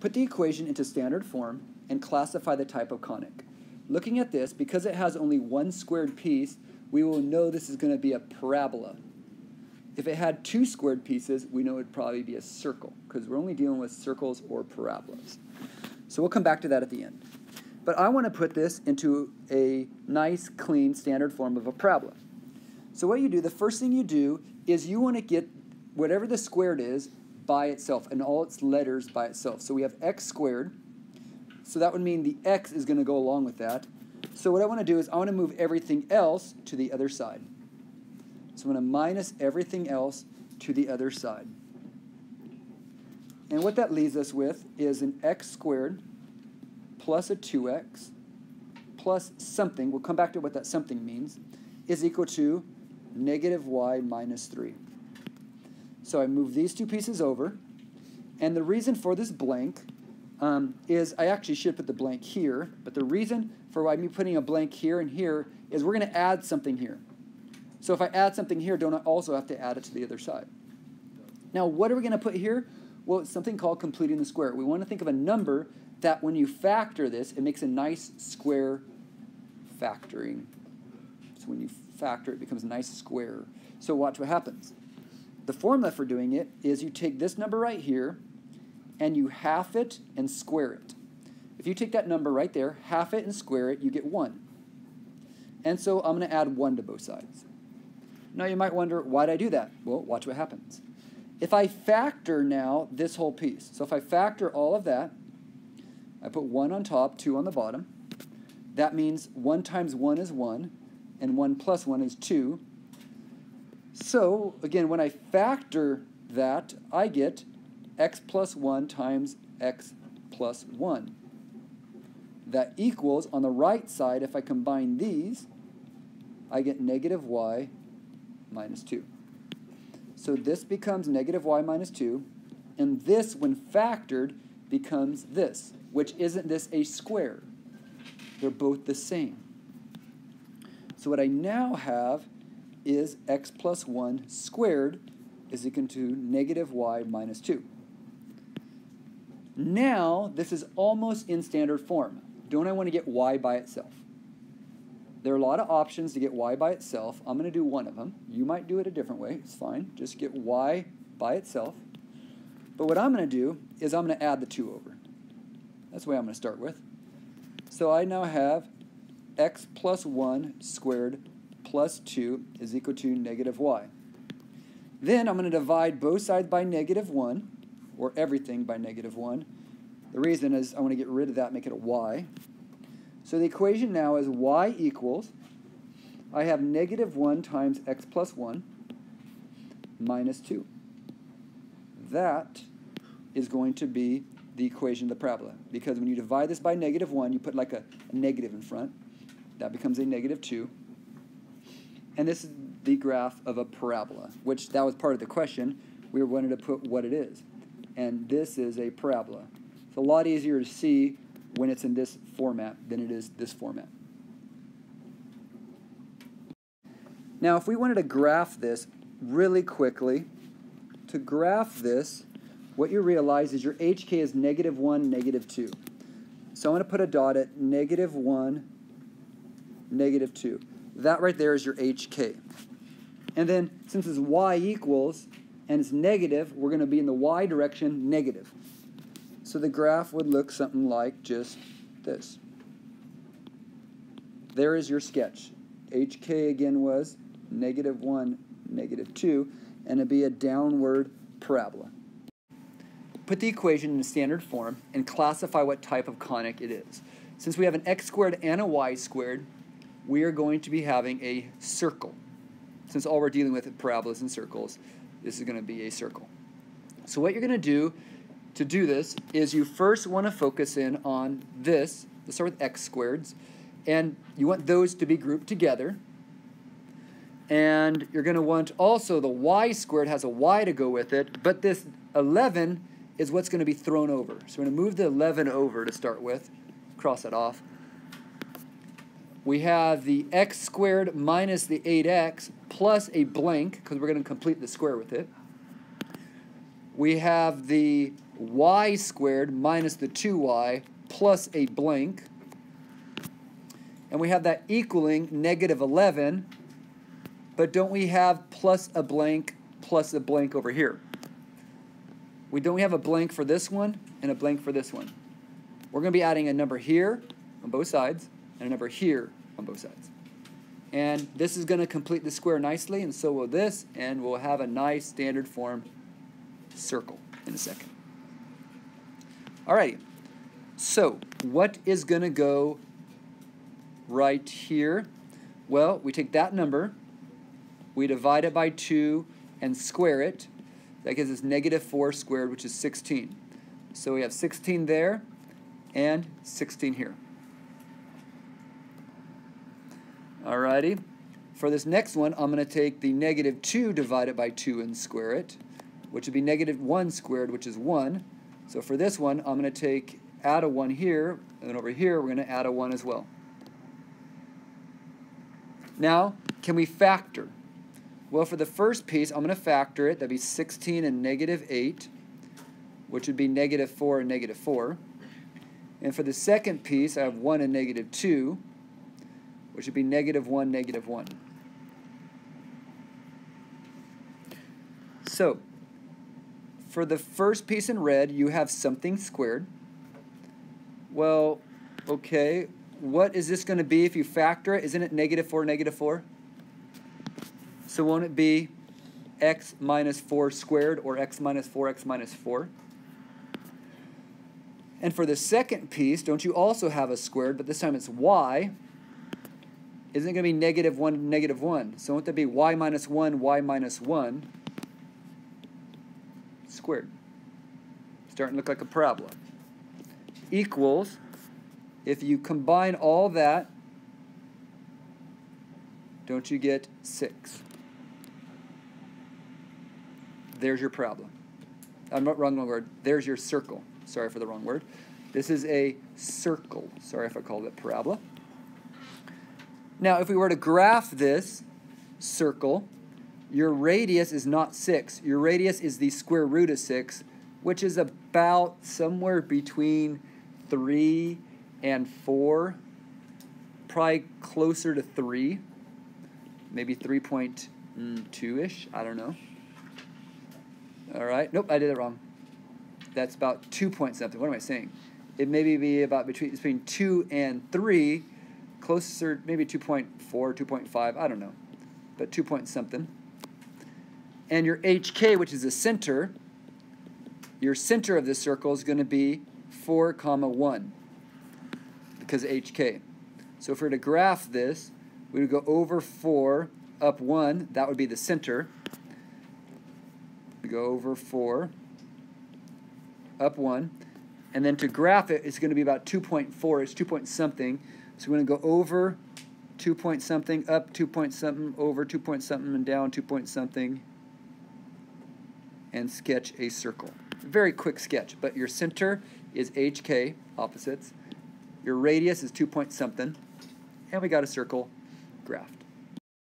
Put the equation into standard form and classify the type of conic. Looking at this, because it has only one squared piece, we will know this is going to be a parabola. If it had two squared pieces, we know it would probably be a circle, because we're only dealing with circles or parabolas. So we'll come back to that at the end. But I want to put this into a nice, clean, standard form of a parabola. So what you do, the first thing you do is you want to get whatever the squared is by itself, and all its letters by itself. So we have x squared, so that would mean the x is going to go along with that. So what I want to do is I want to move everything else to the other side. So I'm going to minus everything else to the other side. And what that leaves us with is an x squared plus a 2x plus something, we'll come back to what that something means, is equal to negative y minus 3. So I move these two pieces over, and the reason for this blank is I actually should put the blank here, but the reason for why me putting a blank here and here is we're going to add something here. So if I add something here, don't I also have to add it to the other side? Now, what are we going to put here? Well, it's something called completing the square. We want to think of a number that when you factor this, it makes a nice square factoring. So when you factor, it becomes a nice square. So watch what happens. The formula for doing it is you take this number right here, and you half it and square it. If you take that number right there, half it and square it, you get 1. And so I'm going to add 1 to both sides. Now you might wonder, why did I do that? Well, watch what happens. If I factor now this whole piece, so if I factor all of that, I put 1 on top, 2 on the bottom. That means 1 times 1 is 1, and 1 plus 1 is 2. So, again, when I factor that, I get x plus 1 times x plus 1. That equals, on the right side, if I combine these, I get negative y minus 2. So this becomes negative y minus 2, and this, when factored, becomes this, which isn't this a square? They're both the same. So what I now have is x plus 1 squared is equal to negative y minus 2. Now, this is almost in standard form. Don't I want to get y by itself? There are a lot of options to get y by itself. I'm going to do one of them. You might do it a different way. It's fine. Just get y by itself. But what I'm going to do is I'm going to add the 2 over. That's the way I'm going to start with. So I now have x plus 1 squared plus 2 is equal to negative y. Then I'm going to divide both sides by negative 1, or everything by negative 1. The reason is I want to get rid of that, make it a y. So the equation now is y equals, I have negative 1 times x plus 1 minus 2. That is going to be the equation of the parabola. Because when you divide this by negative 1, you put like a negative in front. That becomes a negative 2. And this is the graph of a parabola, which that was part of the question. We wanted to put what it is. And this is a parabola. It's a lot easier to see when it's in this format than it is this format. Now, if we wanted to graph this really quickly, to graph this, what you realize is your HK is negative 1, negative 2. So I'm going to put a dot at negative 1, negative 2. That right there is your HK. And then, since it's y equals, and it's negative, we're going to be in the y direction, negative. So the graph would look something like just this. There is your sketch. HK again was negative 1, negative 2, and it'd be a downward parabola. Put the equation in standard form and classify what type of conic it is. Since we have an x squared and a y squared, we are going to be having a circle. Since all we're dealing with is parabolas and circles, this is going to be a circle. So what you're going to do this is you first want to focus in on this. Let's start with x squareds. And you want those to be grouped together. And you're going to want also the y squared has a y to go with it, but this 11 is what's going to be thrown over. So we're going to move the 11 over to start with. Cross that off. We have the x squared minus the 8x plus a blank, because we're going to complete the square with it. We have the y squared minus the 2y plus a blank. And we have that equaling negative 11, but don't we have plus a blank over here? We don't have a blank for this one and a blank for this one. We're going to be adding a number here on both sides and a number here on both sides. And this is going to complete the square nicely, and so will this, and we'll have a nice standard form circle in a second. Alrighty, so what is going to go right here? Well, we take that number, we divide it by 2 and square it. That gives us negative 4 squared, which is 16. So we have 16 there and 16 here. Alrighty. For this next one, I'm going to take the negative 2 divided by 2 and square it, which would be negative 1 squared, which is 1. So for this one, I'm going to add a 1 here, and then over here, we're going to add a 1 as well. Now, can we factor? Well, for the first piece, I'm going to factor it. That'd be 16 and negative 8, which would be negative 4 and negative 4. And for the second piece, I have 1 and negative 2, which would be negative 1, negative 1. So, for the first piece in red, you have something squared. Well, okay, what is this going to be if you factor it? Isn't it negative 4, negative 4? So won't it be x minus 4 squared, or x minus 4x minus 4? And for the second piece, don't you also have a squared, but this time it's y? Isn't it going to be negative 1, negative 1? So won't that be y minus 1 squared? Starting to look like a parabola. Equals, if you combine all that, don't you get 6? There's your parabola. I'm not wrong word. There's your circle. Sorry for the wrong word. This is a circle. Sorry if I called it parabola. Now, if we were to graph this circle, your radius is not 6. Your radius is the square root of 6, which is about somewhere between 3 and 4, probably closer to 3, maybe 3.2-ish, I don't know. All right, nope, I did it wrong. That's about 2 point something. What am I saying? It may be about between 2 and 3, closer, maybe 2.4, 2.5, I don't know, but 2 point something. And your HK, which is the center, your center of this circle is going to be 4, 1, because of HK. So if we were to graph this, we would go over 4, up 1, that would be the center. We go over 4, up 1, and then to graph it, it's going to be about 2.4, it's 2 point something. So we're going to go over 2 point something, up 2 point something, over 2 point something, and down 2 point something, and sketch a circle. Very quick sketch, but your center is HK, opposites. Your radius is 2 point something, and we got a circle graphed.